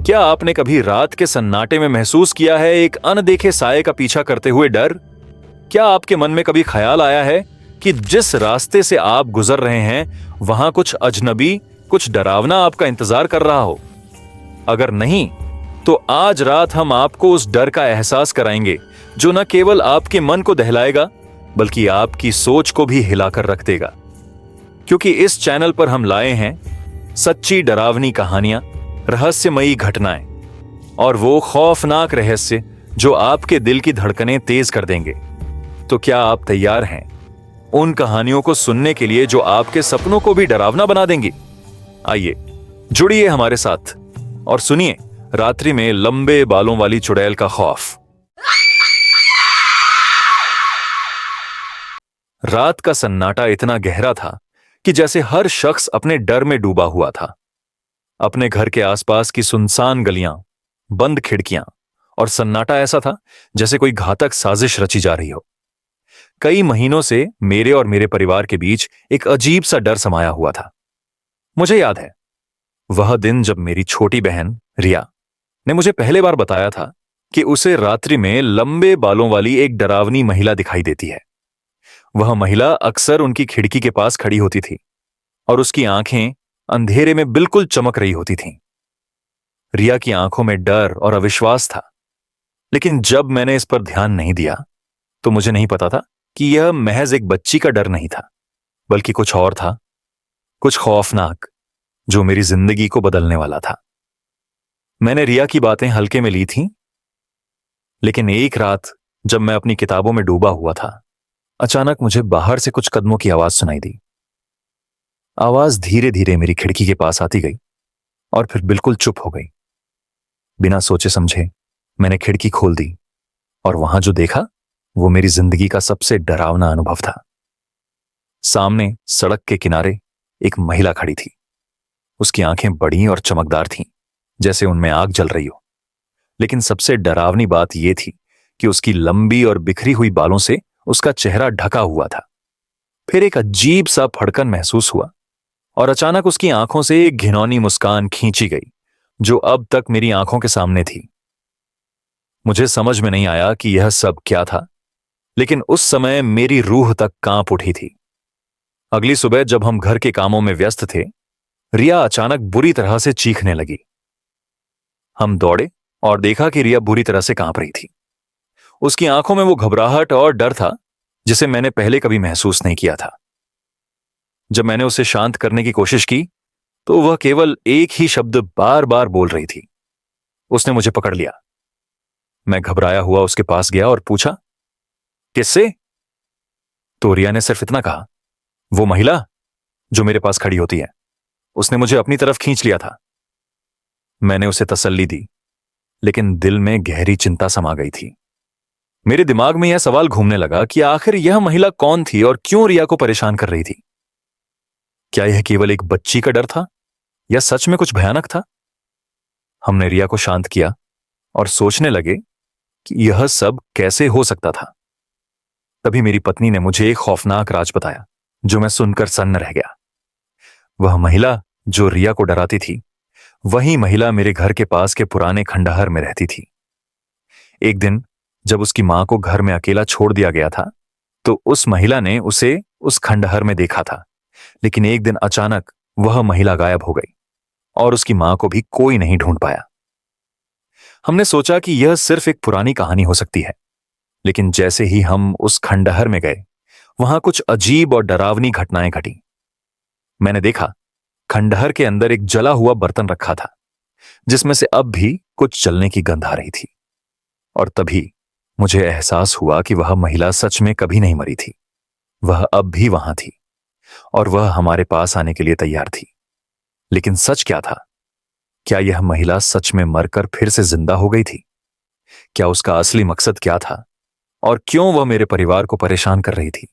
क्या आपने कभी रात के सन्नाटे में महसूस किया है एक अनदेखे साये का पीछा करते हुए डर? क्या आपके मन में कभी ख्याल आया है कि जिस रास्ते से आप गुजर रहे हैं वहां कुछ अजनबी, कुछ डरावना आपका इंतजार कर रहा हो? अगर नहीं, तो आज रात हम आपको उस डर का एहसास कराएंगे जो न केवल आपके मन को दहलाएगा बल्कि आपकी सोच को भी हिलाकर रख देगा। क्योंकि इस चैनल पर हम लाए हैं सच्ची डरावनी कहानियां, रहस्यमयी घटनाएं और वो खौफनाक रहस्य जो आपके दिल की धड़कनें तेज कर देंगे। तो क्या आप तैयार हैं उन कहानियों को सुनने के लिए जो आपके सपनों को भी डरावना बना देंगी? आइए जुड़िए हमारे साथ और सुनिए रात्रि में लंबे बालों वाली चुड़ैल का खौफ। रात का सन्नाटा इतना गहरा था कि जैसे हर शख्स अपने डर में डूबा हुआ था। अपने घर के आसपास की सुनसान गलियां, बंद खिड़कियां और सन्नाटा ऐसा था जैसे कोई घातक साजिश रची जा रही हो। कई महीनों से मेरे और मेरे परिवार के बीच एक अजीब सा डर समाया हुआ था। मुझे याद है वह दिन जब मेरी छोटी बहन रिया ने मुझे पहले बार बताया था कि उसे रात्रि में लंबे बालों वाली एक डरावनी महिला दिखाई देती है। वह महिला अक्सर उनकी खिड़की के पास खड़ी होती थी और उसकी आंखें अंधेरे में बिल्कुल चमक रही होती थीं। रिया की आंखों में डर और अविश्वास था, लेकिन जब मैंने इस पर ध्यान नहीं दिया तो मुझे नहीं पता था कि यह महज एक बच्ची का डर नहीं था, बल्कि कुछ और था, कुछ खौफनाक, जो मेरी जिंदगी को बदलने वाला था। मैंने रिया की बातें हल्के में ली थीं, लेकिन एक रात जब मैं अपनी किताबों में डूबा हुआ था, अचानक मुझे बाहर से कुछ कदमों की आवाज सुनाई दी। आवाज धीरे धीरे मेरी खिड़की के पास आती गई और फिर बिल्कुल चुप हो गई। बिना सोचे समझे मैंने खिड़की खोल दी और वहां जो देखा वो मेरी जिंदगी का सबसे डरावना अनुभव था। सामने सड़क के किनारे एक महिला खड़ी थी। उसकी आंखें बड़ी और चमकदार थीं, जैसे उनमें आग जल रही हो। लेकिन सबसे डरावनी बात यह थी कि उसकी लंबी और बिखरी हुई बालों से उसका चेहरा ढका हुआ था। फिर एक अजीब सा फड़कन महसूस हुआ और अचानक उसकी आंखों से एक घिनौनी मुस्कान खींची गई जो अब तक मेरी आंखों के सामने थी। मुझे समझ में नहीं आया कि यह सब क्या था, लेकिन उस समय मेरी रूह तक कांप उठी थी। अगली सुबह जब हम घर के कामों में व्यस्त थे, रिया अचानक बुरी तरह से चीखने लगी। हम दौड़े और देखा कि रिया बुरी तरह से कांप रही थी। उसकी आंखों में वो घबराहट और डर था जिसे मैंने पहले कभी महसूस नहीं किया था। जब मैंने उसे शांत करने की कोशिश की तो वह केवल एक ही शब्द बार बार बोल रही थी। उसने मुझे पकड़ लिया। मैं घबराया हुआ उसके पास गया और पूछा, किससे? तो रिया ने सिर्फ इतना कहा, वो महिला जो मेरे पास खड़ी होती है, उसने मुझे अपनी तरफ खींच लिया था। मैंने उसे तसल्ली दी, लेकिन दिल में गहरी चिंता समा गई थी। मेरे दिमाग में यह सवाल घूमने लगा कि आखिर यह महिला कौन थी और क्यों रिया को परेशान कर रही थी। क्या यह केवल एक बच्ची का डर था या सच में कुछ भयानक था? हमने रिया को शांत किया और सोचने लगे कि यह सब कैसे हो सकता था। तभी मेरी पत्नी ने मुझे एक खौफनाक राज बताया जो मैं सुनकर सन्न रह गया। वह महिला जो रिया को डराती थी, वही महिला मेरे घर के पास के पुराने खंडहर में रहती थी। एक दिन जब उसकी मां को घर में अकेला छोड़ दिया गया था, तो उस महिला ने उसे उस खंडहर में देखा था। लेकिन एक दिन अचानक वह महिला गायब हो गई और उसकी मां को भी कोई नहीं ढूंढ पाया। हमने सोचा कि यह सिर्फ एक पुरानी कहानी हो सकती है, लेकिन जैसे ही हम उस खंडहर में गए, वहां कुछ अजीब और डरावनी घटनाएं घटी। मैंने देखा खंडहर के अंदर एक जला हुआ बर्तन रखा था, जिसमें से अब भी कुछ जलने की गंध आ रही थी। और तभी मुझे एहसास हुआ कि वह महिला सच में कभी नहीं मरी थी। वह अब भी वहां थी और वह हमारे पास आने के लिए तैयार थी। लेकिन सच क्या था? क्या यह महिला सच में मरकर फिर से जिंदा हो गई थी? क्या उसका असली मकसद क्या था और क्यों वह मेरे परिवार को परेशान कर रही थी?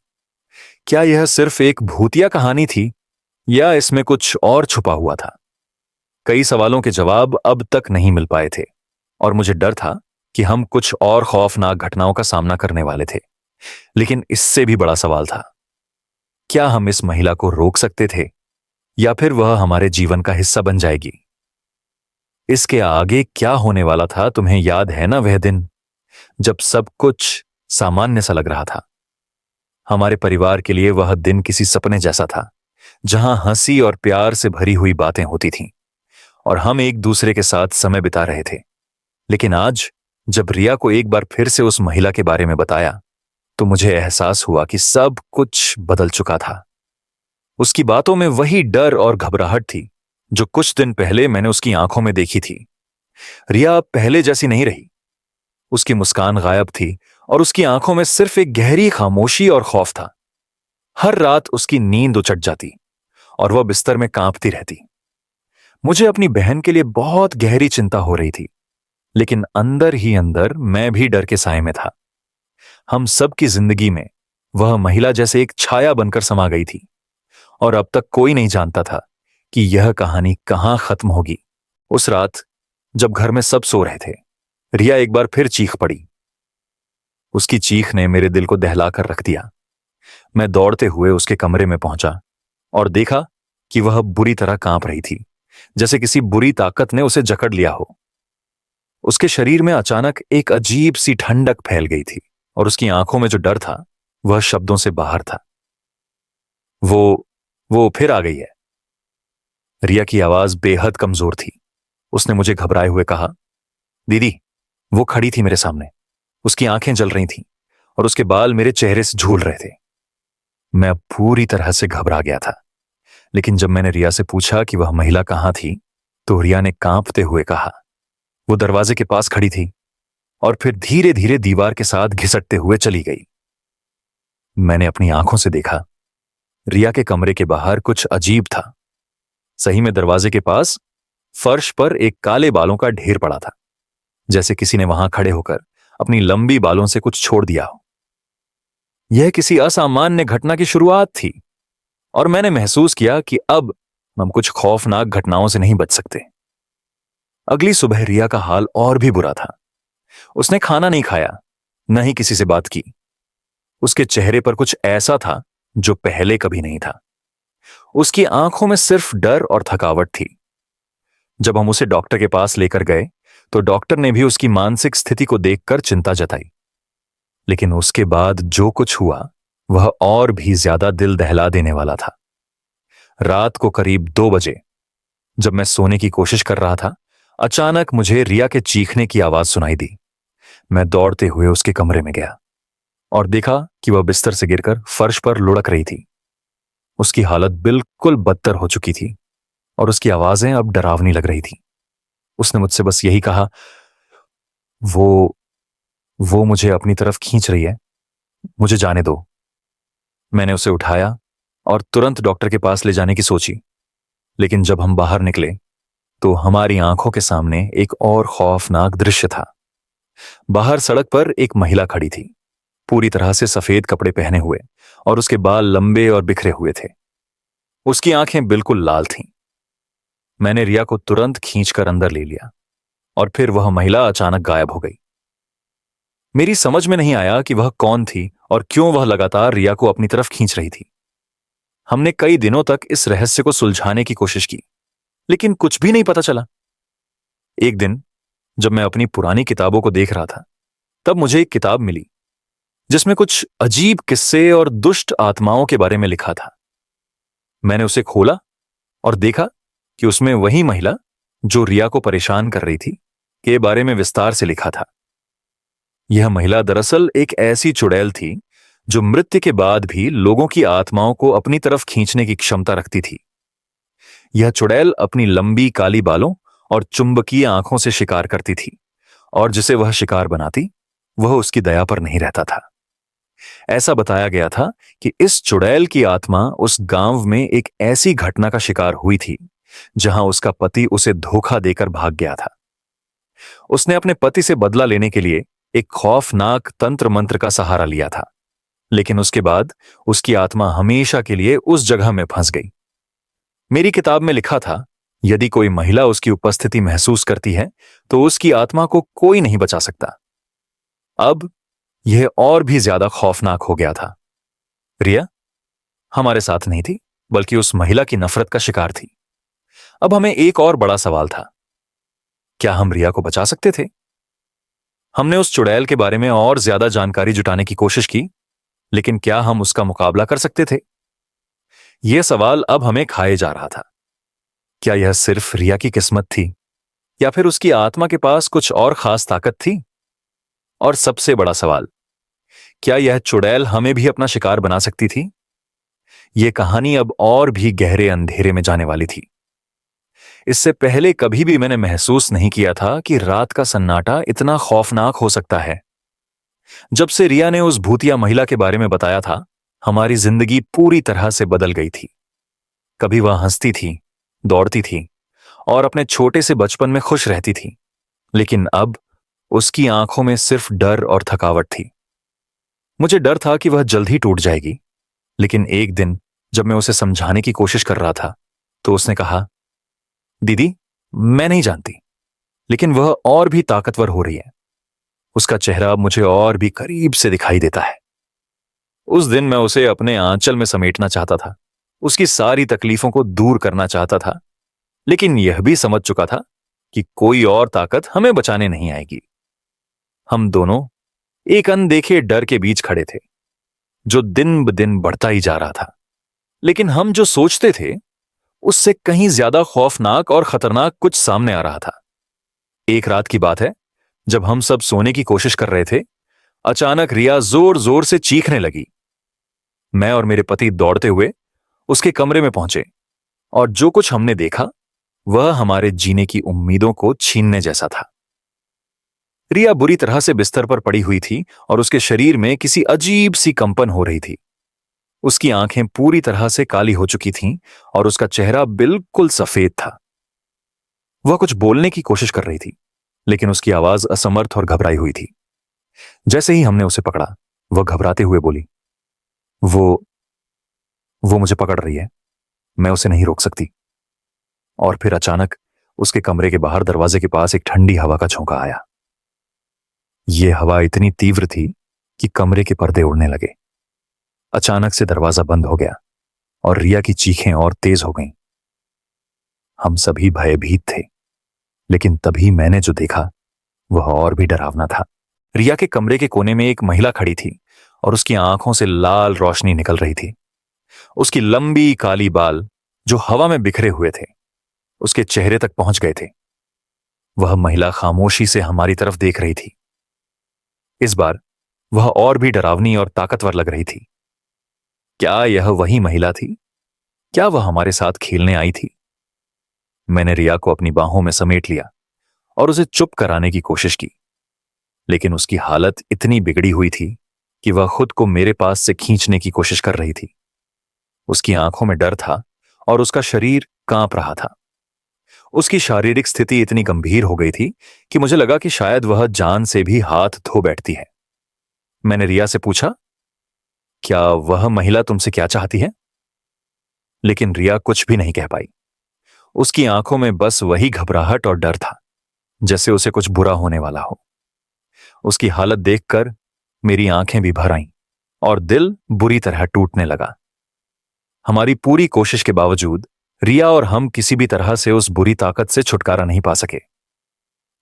क्या यह सिर्फ एक भूतिया कहानी थी या इसमें कुछ और छुपा हुआ था? कई सवालों के जवाब अब तक नहीं मिल पाए थे और मुझे डर था कि हम कुछ और खौफनाक घटनाओं का सामना करने वाले थे। लेकिन इससे भी बड़ा सवाल था, क्या हम इस महिला को रोक सकते थे या फिर वह हमारे जीवन का हिस्सा बन जाएगी? इसके आगे क्या होने वाला था तुम्हें याद है ना, वह दिन जब सब कुछ सामान्य सा लग रहा था। हमारे परिवार के लिए वह दिन किसी सपने जैसा था, जहां हंसी और प्यार से भरी हुई बातें होती थीं और हम एक दूसरे के साथ समय बिता रहे थे। लेकिन आज जब रिया को एक बार फिर से उस महिला के बारे में बताया तो मुझे एहसास हुआ कि सब कुछ बदल चुका था। उसकी बातों में वही डर और घबराहट थी जो कुछ दिन पहले मैंने उसकी आंखों में देखी थी। रिया अब पहले जैसी नहीं रही। उसकी मुस्कान गायब थी और उसकी आंखों में सिर्फ एक गहरी खामोशी और खौफ था। हर रात उसकी नींद उचट जाती और वह बिस्तर में कांपती रहती। मुझे अपनी बहन के लिए बहुत गहरी चिंता हो रही थी, लेकिन अंदर ही अंदर मैं भी डर के साए में था। हम सब की जिंदगी में वह महिला जैसे एक छाया बनकर समा गई थी और अब तक कोई नहीं जानता था कि यह कहानी कहां खत्म होगी। उस रात जब घर में सब सो रहे थे, रिया एक बार फिर चीख पड़ी। उसकी चीख ने मेरे दिल को दहलाकर रख दिया। मैं दौड़ते हुए उसके कमरे में पहुंचा और देखा कि वह बुरी तरह कांप रही थी, जैसे किसी बुरी ताकत ने उसे जकड़ लिया हो। उसके शरीर में अचानक एक अजीब सी ठंडक फैल गई थी और उसकी आंखों में जो डर था वह शब्दों से बाहर था। वो फिर आ गई है। रिया की आवाज बेहद कमजोर थी। उसने मुझे घबराए हुए कहा, दीदी। वो खड़ी थी मेरे सामने। उसकी आंखें जल रही थीं और उसके बाल मेरे चेहरे से झूल रहे थे। मैं पूरी तरह से घबरा गया था। लेकिन जब मैंने रिया से पूछा कि वह महिला कहां थी तो रिया ने कांपते हुए कहा, वो दरवाजे के पास खड़ी थी और फिर धीरे धीरे दीवार के साथ घिसटते हुए चली गई। मैंने अपनी आंखों से देखा। रिया के कमरे के बाहर कुछ अजीब था। सही में दरवाजे के पास फर्श पर एक काले बालों का ढेर पड़ा था, जैसे किसी ने वहां खड़े होकर अपनी लंबी बालों से कुछ छोड़ दिया हो। यह किसी असामान्य घटना की शुरुआत थी और मैंने महसूस किया कि अब हम कुछ खौफनाक घटनाओं से नहीं बच सकते। अगली सुबह रिया का हाल और भी बुरा था। उसने खाना नहीं खाया, न ही किसी से बात की। उसके चेहरे पर कुछ ऐसा था जो पहले कभी नहीं था। उसकी आंखों में सिर्फ डर और थकावट थी। जब हम उसे डॉक्टर के पास लेकर गए तो डॉक्टर ने भी उसकी मानसिक स्थिति को देखकर चिंता जताई। लेकिन उसके बाद जो कुछ हुआ वह और भी ज्यादा दिल दहला देने वाला था। रात को करीब 2 बजे जब मैं सोने की कोशिश कर रहा था, अचानक मुझे रिया के चीखने की आवाज सुनाई दी। मैं दौड़ते हुए उसके कमरे में गया और देखा कि वह बिस्तर से गिरकर फर्श पर लुढ़क रही थी। उसकी हालत बिल्कुल बदतर हो चुकी थी और उसकी आवाजें अब डरावनी लग रही थी। उसने मुझसे बस यही कहा, वो मुझे अपनी तरफ खींच रही है, मुझे जाने दो। मैंने उसे उठाया और तुरंत डॉक्टर के पास ले जाने की सोची। लेकिन जब हम बाहर निकले तो हमारी आंखों के सामने एक और खौफनाक दृश्य था। बाहर सड़क पर एक महिला खड़ी थी, पूरी तरह से सफेद कपड़े पहने हुए और उसके बाल लंबे और बिखरे हुए थे। उसकी आंखें बिल्कुल लाल थीं। मैंने रिया को तुरंत खींचकर अंदर ले लिया और फिर वह महिला अचानक गायब हो गई। मेरी समझ में नहीं आया कि वह कौन थी और क्यों वह लगातार रिया को अपनी तरफ खींच रही थी। हमने कई दिनों तक इस रहस्य को सुलझाने की कोशिश की, लेकिन कुछ भी नहीं पता चला। एक दिन जब मैं अपनी पुरानी किताबों को देख रहा था, तब मुझे एक किताब मिली जिसमें कुछ अजीब किस्से और दुष्ट आत्माओं के बारे में लिखा था। मैंने उसे खोला और देखा कि उसमें वही महिला जो रिया को परेशान कर रही थी के बारे में विस्तार से लिखा था। यह महिला दरअसल एक ऐसी चुड़ैल थी जो मृत्यु के बाद भी लोगों की आत्माओं को अपनी तरफ खींचने की क्षमता रखती थी। यह चुड़ैल अपनी लंबी काली बालों और चुंबकीय आंखों से शिकार करती थी और जिसे वह शिकार बनाती वह उसकी दया पर नहीं रहता था। ऐसा बताया गया था कि इस चुड़ैल की आत्मा उस गांव में एक ऐसी घटना का शिकार हुई थी जहां उसका पति उसे धोखा देकर भाग गया था। उसने अपने पति से बदला लेने के लिए एक खौफनाक तंत्र मंत्र का सहारा लिया था, लेकिन उसके बाद उसकी आत्मा हमेशा के लिए उस जगह में फंस गई। मेरी किताब में लिखा था, यदि कोई महिला उसकी उपस्थिति महसूस करती है तो उसकी आत्मा को कोई नहीं बचा सकता। अब यह और भी ज्यादा खौफनाक हो गया था। रिया हमारे साथ नहीं थी, बल्कि उस महिला की नफरत का शिकार थी। अब हमें एक और बड़ा सवाल था, क्या हम रिया को बचा सकते थे? हमने उस चुड़ैल के बारे में और ज्यादा जानकारी जुटाने की कोशिश की, लेकिन क्या हम उसका मुकाबला कर सकते थे? यह सवाल अब हमें खाए जा रहा था। क्या यह सिर्फ रिया की किस्मत थी, या फिर उसकी आत्मा के पास कुछ और खास ताकत थी? और सबसे बड़ा सवाल, क्या यह चुड़ैल हमें भी अपना शिकार बना सकती थी? यह कहानी अब और भी गहरे अंधेरे में जाने वाली थी। इससे पहले कभी भी मैंने महसूस नहीं किया था कि रात का सन्नाटा इतना खौफनाक हो सकता है। जब से रिया ने उस भूतिया महिला के बारे में बताया था, हमारी जिंदगी पूरी तरह से बदल गई थी। कभी वह हंसती थी, दौड़ती थी और अपने छोटे से बचपन में खुश रहती थी, लेकिन अब उसकी आंखों में सिर्फ डर और थकावट थी। मुझे डर था कि वह जल्द ही टूट जाएगी, लेकिन एक दिन जब मैं उसे समझाने की कोशिश कर रहा था, तो उसने कहा, दीदी, मैं नहीं जानती, लेकिन वह और भी ताकतवर हो रही है। उसका चेहरा अब मुझे और भी करीब से दिखाई देता है। उस दिन मैं उसे अपने आंचल में समेटना चाहता था, उसकी सारी तकलीफों को दूर करना चाहता था, लेकिन यह भी समझ चुका था कि कोई और ताकत हमें बचाने नहीं आएगी। हम दोनों एक अनदेखे डर के बीच खड़े थे, जो दिन ब दिन बढ़ता ही जा रहा था। लेकिन हम जो सोचते थे, उससे कहीं ज्यादा खौफनाक और खतरनाक कुछ सामने आ रहा था। एक रात की बात है, जब हम सब सोने की कोशिश कर रहे थे, अचानक रिया जोर जोर से चीखने लगी। मैं और मेरे पति दौड़ते हुए उसके कमरे में पहुंचे, और जो कुछ हमने देखा वह हमारे जीने की उम्मीदों को छीनने जैसा था। रिया बुरी तरह से बिस्तर पर पड़ी हुई थी और उसके शरीर में किसी अजीब सी कंपन हो रही थी। उसकी आंखें पूरी तरह से काली हो चुकी थीं और उसका चेहरा बिल्कुल सफेद था। वह कुछ बोलने की कोशिश कर रही थी, लेकिन उसकी आवाज असमर्थ और घबराई हुई थी। जैसे ही हमने उसे पकड़ा, वह घबराते हुए बोली, वो मुझे पकड़ रही है, मैं उसे नहीं रोक सकती। और फिर अचानक उसके कमरे के बाहर दरवाजे के पास एक ठंडी हवा का झोंका आया। यह हवा इतनी तीव्र थी कि कमरे के पर्दे उड़ने लगे। अचानक से दरवाजा बंद हो गया और रिया की चीखें और तेज हो गईं। हम सभी भयभीत थे, लेकिन तभी मैंने जो देखा वह और भी डरावना था। रिया के कमरे के कोने में एक महिला खड़ी थी और उसकी आंखों से लाल रोशनी निकल रही थी। उसकी लंबी काली बाल, जो हवा में बिखरे हुए थे, उसके चेहरे तक पहुंच गए थे। वह महिला खामोशी से हमारी तरफ देख रही थी। इस बार वह और भी डरावनी और ताकतवर लग रही थी। क्या यह वही महिला थी? क्या वह हमारे साथ खेलने आई थी? मैंने रिया को अपनी बाहों में समेट लिया और उसे चुप कराने की कोशिश की, लेकिन उसकी हालत इतनी बिगड़ी हुई थी कि वह खुद को मेरे पास से खींचने की कोशिश कर रही थी। उसकी आंखों में डर था और उसका शरीर कांप रहा था। उसकी शारीरिक स्थिति इतनी गंभीर हो गई थी कि मुझे लगा कि शायद वह जान से भी हाथ धो बैठती है। मैंने रिया से पूछा, क्या वह महिला तुमसे क्या चाहती है? लेकिन रिया कुछ भी नहीं कह पाई। उसकी आंखों में बस वही घबराहट और डर था, जैसे उसे कुछ बुरा होने वाला हो। उसकी हालत देखकर मेरी आंखें भी भर आईं और दिल बुरी तरह टूटने लगा। हमारी पूरी कोशिश के बावजूद रिया और हम किसी भी तरह से उस बुरी ताकत से छुटकारा नहीं पा सके।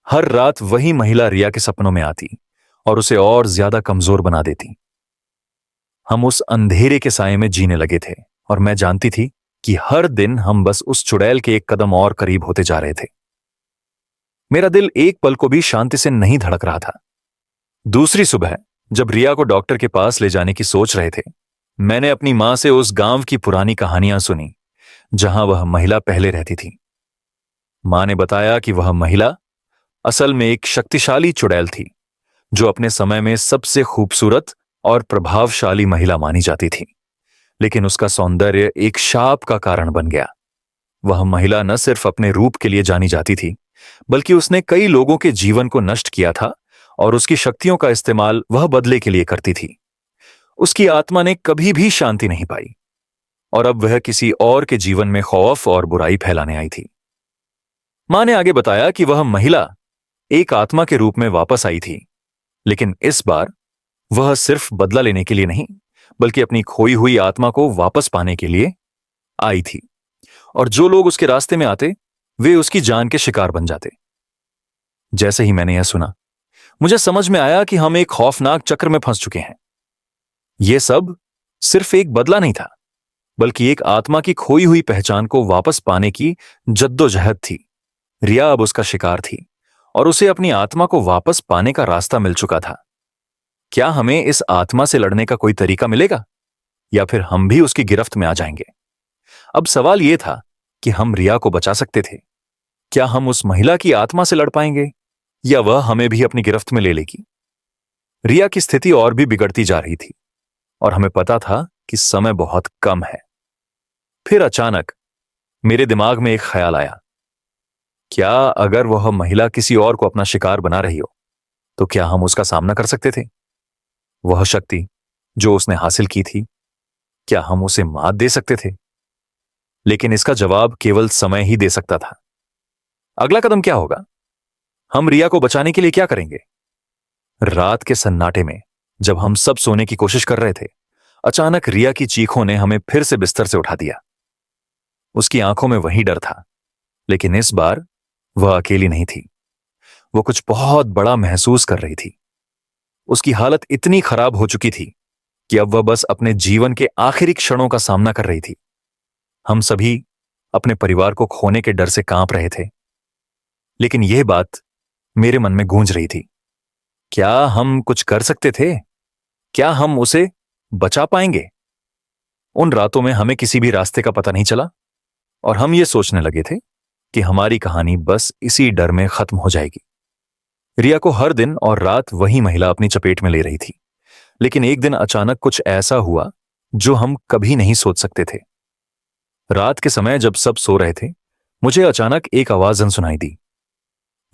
हर रात वही महिला रिया के सपनों में आती और उसे और ज्यादा कमजोर बना देती। हम उस अंधेरे के साये में जीने लगे थे और मैं जानती थी कि हर दिन हम बस उस चुड़ैल के एक कदम और करीब होते जा रहे थे। मेरा दिल एक पल को भी शांति से नहीं धड़क रहा था। दूसरी सुबह जब रिया को डॉक्टर के पास ले जाने की सोच रहे थे, मैंने अपनी मां से उस गांव की पुरानी कहानियां सुनी जहां वह महिला पहले रहती थी। मां ने बताया कि वह महिला असल में एक शक्तिशाली चुड़ैल थी, जो अपने समय में सबसे खूबसूरत और प्रभावशाली महिला मानी जाती थी। लेकिन उसका सौंदर्य एक शाप का कारण बन गया। वह महिला न सिर्फ अपने रूप के लिए जानी जाती थी, बल्कि उसने कई लोगों के जीवन को नष्ट किया था और उसकी शक्तियों का इस्तेमाल वह बदले के लिए करती थी। उसकी आत्मा ने कभी भी शांति नहीं पाई और अब वह किसी और के जीवन में खौफ और बुराई फैलाने आई थी। मां ने आगे बताया कि वह महिला एक आत्मा के रूप में वापस आई थी, लेकिन इस बार वह सिर्फ बदला लेने के लिए नहीं, बल्कि अपनी खोई हुई आत्मा को वापस पाने के लिए आई थी। और जो लोग उसके रास्ते में आते, वे उसकी जान के शिकार बन जाते। जैसे ही मैंने यह सुना, मुझे समझ में आया कि हम एक खौफनाक चक्र में फंस चुके हैं। यह सब सिर्फ एक बदला नहीं था, बल्कि एक आत्मा की खोई हुई पहचान को वापस पाने की जद्दोजहद थी। रिया अब उसका शिकार थी और उसे अपनी आत्मा को वापस पाने का रास्ता मिल चुका था। क्या हमें इस आत्मा से लड़ने का कोई तरीका मिलेगा, या फिर हम भी उसकी गिरफ्त में आ जाएंगे? अब सवाल यह था कि हम रिया को बचा सकते थे। क्या हम उस महिला की आत्मा से लड़ पाएंगे, या वह हमें भी अपनी गिरफ्त में ले लेगी? रिया की स्थिति और भी बिगड़ती जा रही थी और हमें पता था कि समय बहुत कम है। फिर अचानक मेरे दिमाग में एक ख्याल आया, क्या अगर वह महिला किसी और को अपना शिकार बना रही हो, तो क्या हम उसका सामना कर सकते थे? वह शक्ति जो उसने हासिल की थी, क्या हम उसे मात दे सकते थे? लेकिन इसका जवाब केवल समय ही दे सकता था। अगला कदम क्या होगा? हम रिया को बचाने के लिए क्या करेंगे? रात के सन्नाटे में जब हम सब सोने की कोशिश कर रहे थे, अचानक रिया की चीखों ने हमें फिर से बिस्तर से उठा दिया। उसकी आंखों में वही डर था, लेकिन इस बार वह अकेली नहीं थी। वो कुछ बहुत बड़ा महसूस कर रही थी। उसकी हालत इतनी खराब हो चुकी थी कि अब वह बस अपने जीवन के आखिरी क्षणों का सामना कर रही थी। हम सभी अपने परिवार को खोने के डर से कांप रहे थे, लेकिन यह बात मेरे मन में गूंज रही थी, क्या हम कुछ कर सकते थे? क्या हम उसे बचा पाएंगे? उन रातों में हमें किसी भी रास्ते का पता नहीं चला और हम ये सोचने लगे थे कि हमारी कहानी बस इसी डर में खत्म हो जाएगी। रिया को हर दिन और रात वही महिला अपनी चपेट में ले रही थी, लेकिन एक दिन अचानक कुछ ऐसा हुआ जो हम कभी नहीं सोच सकते थे। रात के समय जब सब सो रहे थे, मुझे अचानक एक आवाज सुनाई दी।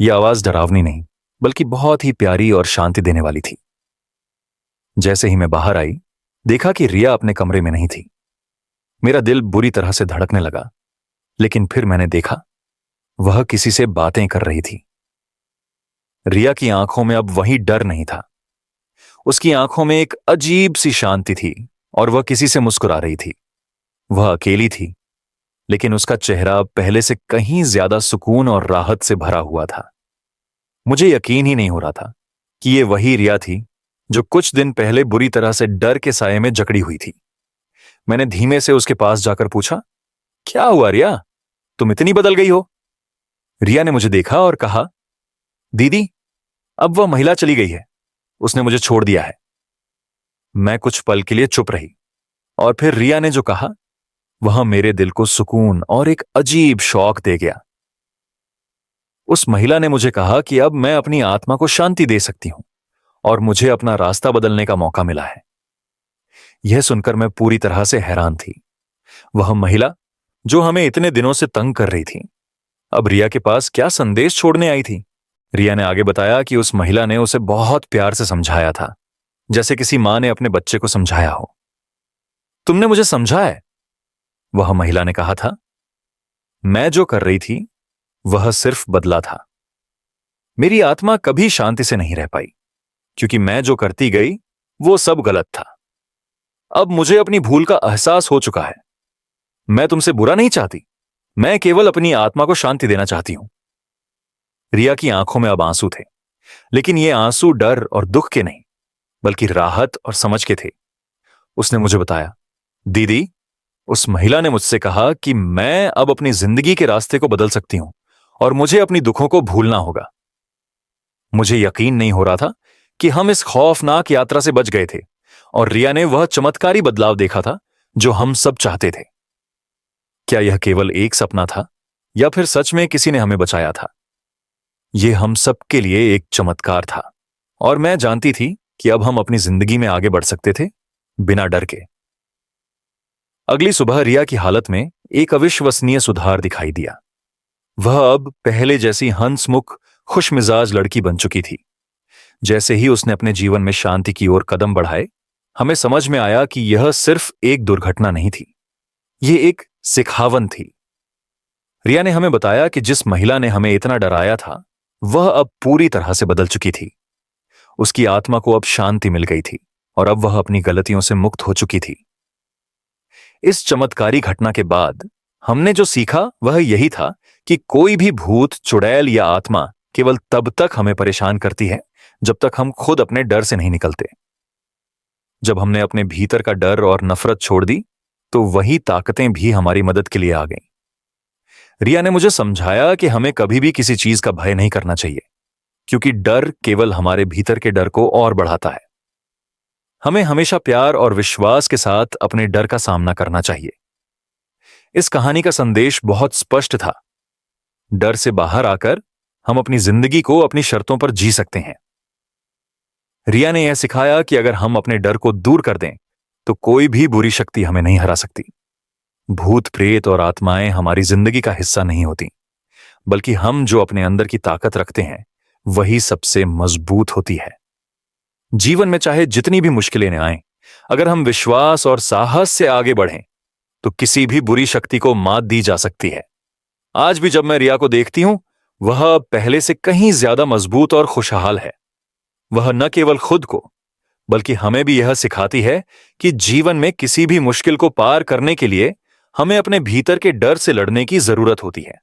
यह आवाज डरावनी नहीं, बल्कि बहुत ही प्यारी और शांति देने वाली थी। जैसे ही मैं बाहर आई, देखा कि रिया अपने कमरे में नहीं थी। मेरा दिल बुरी तरह से धड़कने लगा, लेकिन फिर मैंने देखा वह किसी से बातें कर रही थी। रिया की आंखों में अब वही डर नहीं था। उसकी आंखों में एक अजीब सी शांति थी और वह किसी से मुस्कुरा रही थी। वह अकेली थी, लेकिन उसका चेहरा पहले से कहीं ज्यादा सुकून और राहत से भरा हुआ था। मुझे यकीन ही नहीं हो रहा था कि यह वही रिया थी जो कुछ दिन पहले बुरी तरह से डर के साये में जकड़ी हुई थी। मैंने धीमे से उसके पास जाकर पूछा, क्या हुआ रिया, तुम इतनी बदल गई हो? रिया ने मुझे देखा और कहा, दीदी, अब वह महिला चली गई है, उसने मुझे छोड़ दिया है। मैं कुछ पल के लिए चुप रही और फिर रिया ने जो कहा वह मेरे दिल को सुकून और एक अजीब शौक दे गया। उस महिला ने मुझे कहा कि अब मैं अपनी आत्मा को शांति दे सकती हूं और मुझे अपना रास्ता बदलने का मौका मिला है। यह सुनकर मैं पूरी तरह से हैरान थी। वह महिला जो हमें इतने दिनों से तंग कर रही थी, अब रिया के पास क्या संदेश छोड़ने आई थी? रिया ने आगे बताया कि उस महिला ने उसे बहुत प्यार से समझाया था, जैसे किसी मां ने अपने बच्चे को समझाया हो। तुमने मुझे समझा है, वह महिला ने कहा था। मैं जो कर रही थी वह सिर्फ बदला था। मेरी आत्मा कभी शांति से नहीं रह पाई, क्योंकि मैं जो करती गई वो सब गलत था। अब मुझे अपनी भूल का एहसास हो चुका है। मैं तुमसे बुरा नहीं चाहती, मैं केवल अपनी आत्मा को शांति देना चाहती हूं। रिया की आंखों में अब आंसू थे, लेकिन ये आंसू डर और दुख के नहीं, बल्कि राहत और समझ के थे। उसने मुझे बताया, दीदी, उस महिला ने मुझसे कहा कि मैं अब अपनी जिंदगी के रास्ते को बदल सकती हूं और मुझे अपनी दुखों को भूलना होगा। मुझे यकीन नहीं हो रहा था कि हम इस खौफनाक यात्रा से बच गए थे और रिया ने वह चमत्कारी बदलाव देखा था जो हम सब चाहते थे। क्या यह केवल एक सपना था, या फिर सच में किसी ने हमें बचाया था? यह हम सबके लिए एक चमत्कार था और मैं जानती थी कि अब हम अपनी जिंदगी में आगे बढ़ सकते थे बिना डर के। अगली सुबह रिया की हालत में एक अविश्वसनीय सुधार दिखाई दिया। वह अब पहले जैसी हंसमुख, खुशमिजाज लड़की बन चुकी थी। जैसे ही उसने अपने जीवन में शांति की ओर कदम बढ़ाए, हमें समझ में आया कि यह सिर्फ एक दुर्घटना नहीं थी, यह एक सिखावन थी। रिया ने हमें बताया कि जिस महिला ने हमें इतना डराया था, वह अब पूरी तरह से बदल चुकी थी। उसकी आत्मा को अब शांति मिल गई थी और अब वह अपनी गलतियों से मुक्त हो चुकी थी। इस चमत्कारी घटना के बाद हमने जो सीखा वह यही था कि कोई भी भूत, चुड़ैल या आत्मा केवल तब तक हमें परेशान करती है जब तक हम खुद अपने डर से नहीं निकलते। जब हमने अपने भीतर का डर और नफरत छोड़ दी तो वही ताकतें भी हमारी मदद के लिए आ गईं। रिया ने मुझे समझाया कि हमें कभी भी किसी चीज का भय नहीं करना चाहिए, क्योंकि डर केवल हमारे भीतर के डर को और बढ़ाता है। हमें हमेशा प्यार और विश्वास के साथ अपने डर का सामना करना चाहिए। इस कहानी का संदेश बहुत स्पष्ट था। डर से बाहर आकर हम अपनी जिंदगी को अपनी शर्तों पर जी सकते हैं। रिया ने यह सिखाया कि अगर हम अपने डर को दूर कर दें तो कोई भी बुरी शक्ति हमें नहीं हरा सकती। भूत प्रेत और आत्माएं हमारी जिंदगी का हिस्सा नहीं होती, बल्कि हम जो अपने अंदर की ताकत रखते हैं वही सबसे मजबूत होती है। जीवन में चाहे जितनी भी मुश्किलें आएं, अगर हम विश्वास और साहस से आगे बढ़ें तो किसी भी बुरी शक्ति को मात दी जा सकती है। आज भी जब मैं रिया को देखती हूं, वह पहले से कहीं ज्यादा मजबूत और खुशहाल है। वह न केवल खुद को बल्कि हमें भी यह सिखाती है कि जीवन में किसी भी मुश्किल को पार करने के लिए हमें अपने भीतर के डर से लड़ने की जरूरत होती है।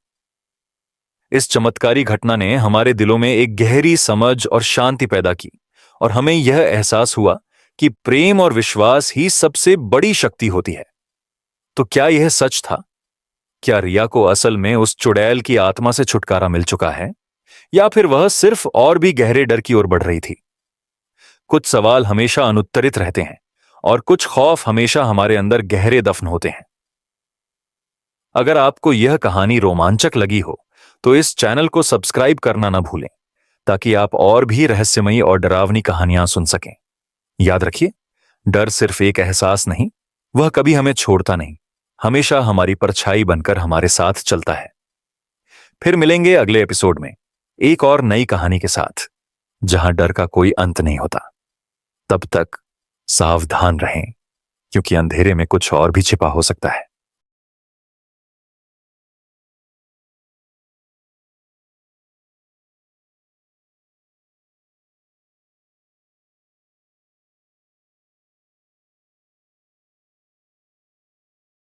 इस चमत्कारी घटना ने हमारे दिलों में एक गहरी समझ और शांति पैदा की और हमें यह एहसास हुआ कि प्रेम और विश्वास ही सबसे बड़ी शक्ति होती है। तो क्या यह सच था? क्या रिया को असल में उस चुड़ैल की आत्मा से छुटकारा मिल चुका है, या फिर वह सिर्फ और भी गहरे डर की ओर बढ़ रही थी? कुछ सवाल हमेशा अनुत्तरित रहते हैं और कुछ खौफ हमेशा हमारे अंदर गहरे दफन होते हैं। अगर आपको यह कहानी रोमांचक लगी हो तो इस चैनल को सब्सक्राइब करना ना भूलें, ताकि आप और भी रहस्यमयी और डरावनी कहानियां सुन सकें। याद रखिए, डर सिर्फ एक एहसास नहीं, वह कभी हमें छोड़ता नहीं, हमेशा हमारी परछाई बनकर हमारे साथ चलता है। फिर मिलेंगे अगले एपिसोड में एक और नई कहानी के साथ, जहां डर का कोई अंत नहीं होता। तब तक सावधान रहें, क्योंकि अंधेरे में कुछ और भी छिपा हो सकता है।